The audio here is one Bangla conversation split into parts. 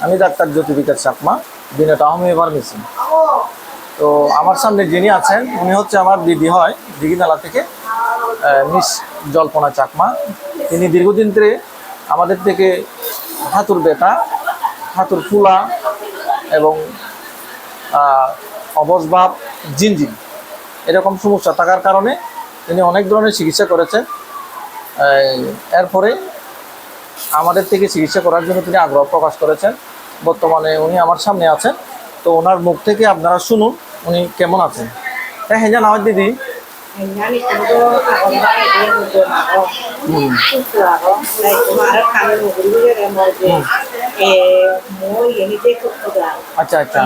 আমি ডাক্তার জ্যোতিবিকাশ চাকমা, দিনেটা হোমিও ফার্মেসি। তো আমার সামনে যিনি আছেন উনি হচ্ছে আমার দিদি হয় দিঘিনালা থেকে, মিস জল্পনা চাকমা। তিনি দীর্ঘদিন ধরে আমাদের থেকে হাঁটুর ব্যথা, হাঁটুর ফুলা এবং অবসভাব, জিনজিন এরকম সমস্যা থাকার কারণে তিনি অনেক ধরনের চিকিৎসা করেছেন। এরপরে আমাদের থেকে চিকিৎসা করার জন্য তিনি আগ্রহ প্রকাশ করেছেন। বর্তমানে উনি আমার সামনে আছেন, তো ওনার মুখ থেকে আপনারা শুনুন উনি কেমন আছেন। হ্যাঁ হ্যাঁ জানা হয় দিদি। আচ্ছা আচ্ছা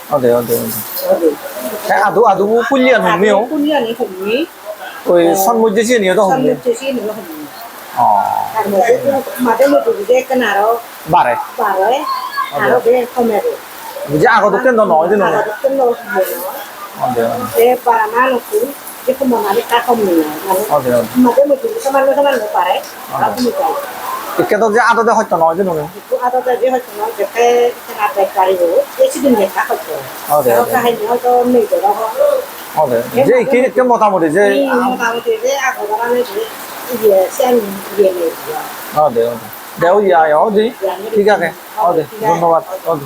어네 어네 어네 아도 아도 훈련 흥미요 훈련이 흥미 그 선무제시 니어도 흥미 선물제시 nữa 흥미 어 mà cái một cái cái nào đó 바래 bà đấy nào đó bên không mẹ được 이제 아가도 깬다 nói thế này cái lô gì nó 어네 cái bà má nó cũng cái không mà nói ta không nhiều 어네 어네 mà cái một cái mà nó bà đấy nó cũng như vậy 이렇게도 이제 아도대 할때 nói thế này 그 아도대 할 때는 cái 나대 가리고 대신은 이제 다 했죠 어네 nó 어네 cái nó cho mình rồi đó 어네 이제 이게 뭐 다물이 이제 mà 이제 아고다라는 이제 sen 이제 어네 어네 내가 어디 어디 ठीक है 어디 धन्यवाद 어디